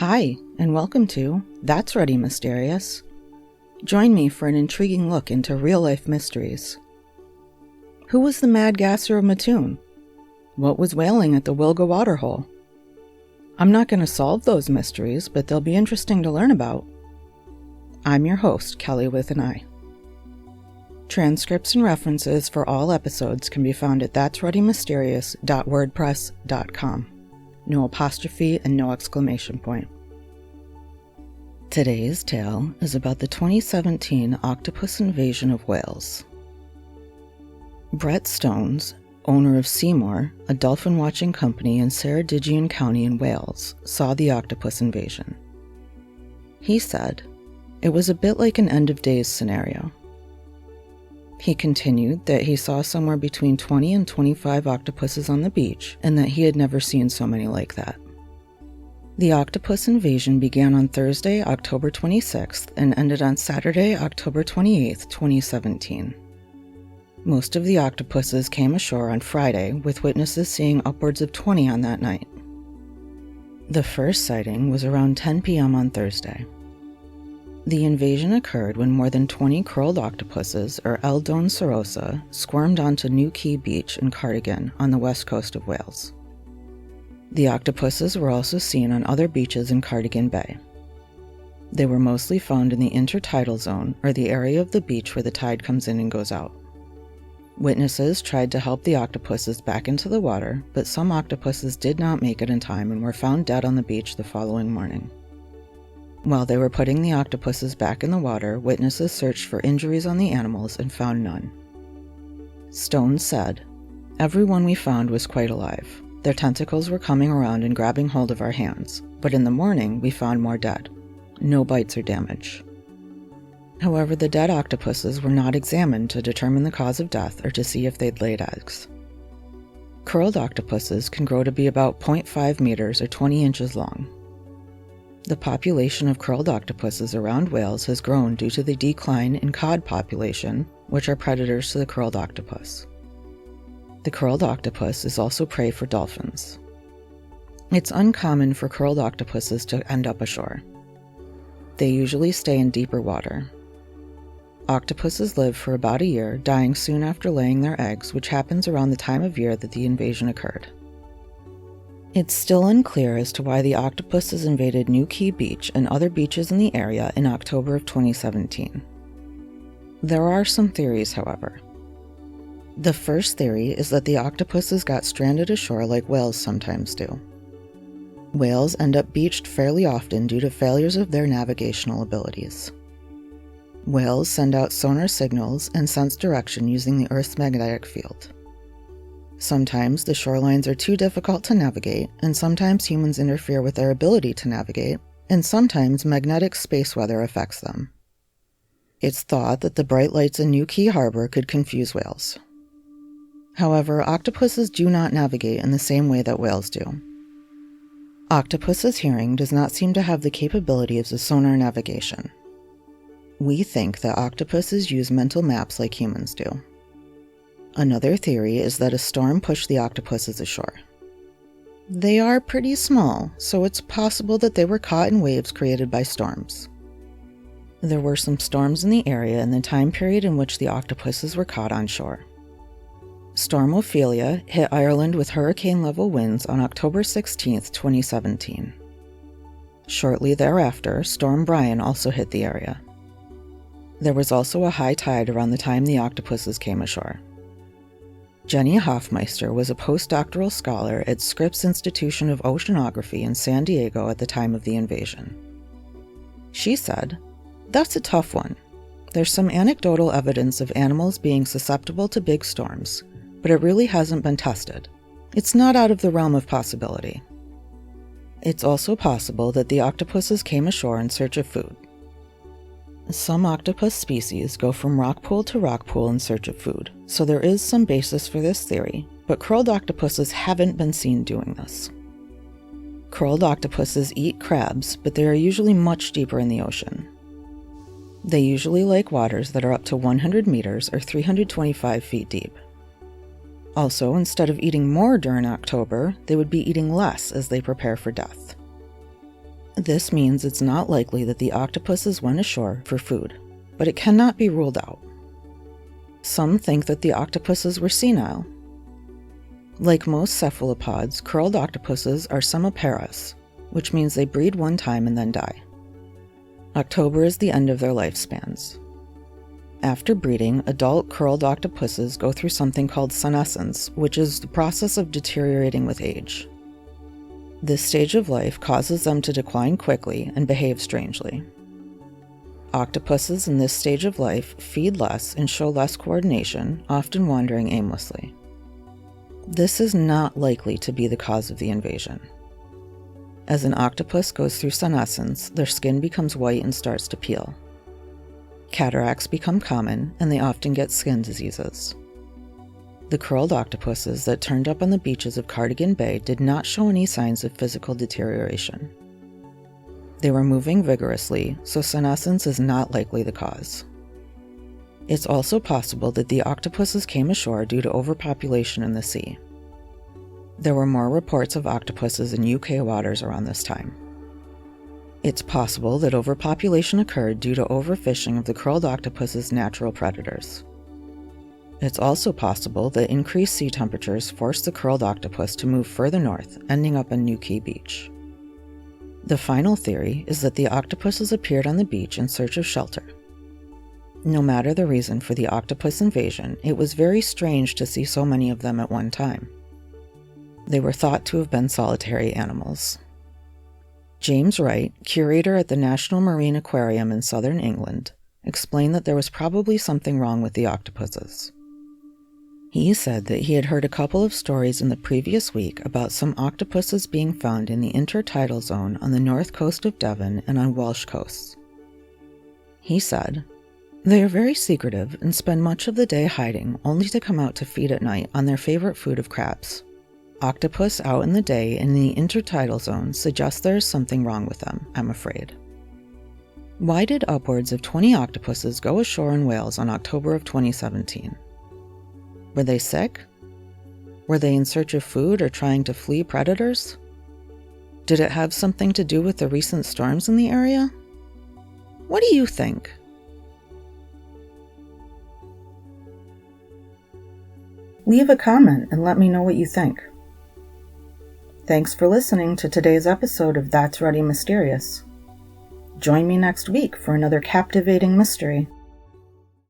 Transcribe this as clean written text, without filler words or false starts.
Hi, and welcome to That's Ready Mysterious. Join me for an intriguing look into real-life mysteries. Who was the mad gasser of Mattoon? What was whaling at the Wilga waterhole? I'm not going to solve those mysteries, but they'll be interesting to learn about. I'm your host, Kelly with an I. Transcripts and references for all episodes can be found at that'sreadymysterious.wordpress.com. No apostrophe and no exclamation point. Today's tale is about the 2017 octopus invasion of Wales. Brett Stones, owner of Seymour, a dolphin watching company in Ceredigion County in Wales, saw the octopus invasion. He said, "It was a bit like an end of days scenario." He continued that he saw somewhere between 20 and 25 octopuses on the beach, and that he had never seen so many like that. The octopus invasion began on Thursday, October 26th, and ended on Saturday, October 28th, 2017. Most of the octopuses came ashore on Friday, with witnesses seeing upwards of 20 on that night. The first sighting was around 10 p.m. on Thursday. The invasion occurred when more than 20 curled octopuses, or Eldon serosa, squirmed onto New Quay Beach in Cardigan on the west coast of Wales. The octopuses were also seen on other beaches in Cardigan Bay. They were mostly found in the intertidal zone, or the area of the beach where the tide comes in and goes out. Witnesses tried to help the octopuses back into the water, but some octopuses did not make it in time and were found dead on the beach the following morning. While they were putting the octopuses back in the water, witnesses searched for injuries on the animals and found none. Stone said, "Every one we found was quite alive. Their tentacles were coming around and grabbing hold of our hands, but in the morning we found more dead. No bites or damage." However, the dead octopuses were not examined to determine the cause of death or to see if they'd laid eggs. Curled octopuses can grow to be about 0.5 meters or 20 inches long. The population of curled octopuses around Wales has grown due to the decline in cod population, which are predators to the curled octopus. The curled octopus is also prey for dolphins. It's uncommon for curled octopuses to end up ashore. They usually stay in deeper water. Octopuses live for about a year, dying soon after laying their eggs, which happens around the time of year that the invasion occurred. It's still unclear as to why the octopuses invaded New Quay Beach and other beaches in the area in October of 2017. There are some theories, however. The first theory is that the octopuses got stranded ashore like whales sometimes do. Whales end up beached fairly often due to failures of their navigational abilities. Whales send out sonar signals and sense direction using the Earth's magnetic field. Sometimes the shorelines are too difficult to navigate, and sometimes humans interfere with their ability to navigate, and sometimes magnetic space weather affects them. It's thought that the bright lights in New Quay Harbor could confuse whales. However, octopuses do not navigate in the same way that whales do. Octopus's hearing does not seem to have the capabilities of sonar navigation. We think that octopuses use mental maps like humans do. Another theory is that a storm pushed the octopuses ashore. They are pretty small, so it's possible that they were caught in waves created by storms. There were some storms in the area in the time period in which the octopuses were caught on shore. Storm Ophelia hit Ireland with hurricane-level winds on October 16, 2017. Shortly thereafter, Storm Brian also hit the area. There was also a high tide around the time the octopuses came ashore. Jenny Hoffmeister was a postdoctoral scholar at Scripps Institution of Oceanography in San Diego at the time of the invasion. She said, "That's a tough one. There's some anecdotal evidence of animals being susceptible to big storms, but it really hasn't been tested. It's not out of the realm of possibility. It's also possible that the octopuses came ashore in search of food. Some octopus species go from rock pool to rock pool in search of food, so there is some basis for this theory, but curled octopuses haven't been seen doing this. Curled octopuses eat crabs, but they are usually much deeper in the ocean. They usually like waters that are up to 100 meters or 325 feet deep. Also, instead of eating more during October, they would be eating less as they prepare for death. This means it's not likely that the octopuses went ashore for food, but it cannot be ruled out. Some think that the octopuses were senile. Like most cephalopods, curled octopuses are semiparous, which means they breed one time and then die. October is the end of their lifespans. After breeding, adult curled octopuses go through something called senescence, which is the process of deteriorating with age. This stage of life causes them to decline quickly and behave strangely. Octopuses in this stage of life feed less and show less coordination, often wandering aimlessly. This is not likely to be the cause of the invasion. As an octopus goes through senescence, their skin becomes white and starts to peel. Cataracts become common, and they often get skin diseases. The curled octopuses that turned up on the beaches of Cardigan Bay did not show any signs of physical deterioration. They were moving vigorously, so senescence is not likely the cause. It's also possible that the octopuses came ashore due to overpopulation in the sea. There were more reports of octopuses in UK waters around this time. It's possible that overpopulation occurred due to overfishing of the curled octopus's natural predators. It's also possible that increased sea temperatures forced the curled octopus to move further north, ending up on New Key Beach. The final theory is that the octopuses appeared on the beach in search of shelter. No matter the reason for the octopus invasion, it was very strange to see so many of them at one time. They were thought to have been solitary animals. James Wright, curator at the National Marine Aquarium in southern England, explained that there was probably something wrong with the octopuses. He said that he had heard a couple of stories in the previous week about some octopuses being found in the intertidal zone on the north coast of Devon and on Welsh coasts. He said, "They are very secretive and spend much of the day hiding, only to come out to feed at night on their favorite food of crabs. Octopus out in the day in the intertidal zone suggests there is something wrong with them, I'm afraid." Why did upwards of 20 octopuses go ashore in Wales on October of 2017? Were they sick? Were they in search of food or trying to flee predators? Did it have something to do with the recent storms in the area? What do you think? Leave a comment and let me know what you think. Thanks for listening to today's episode of That's Ready Mysterious. Join me next week for another captivating mystery.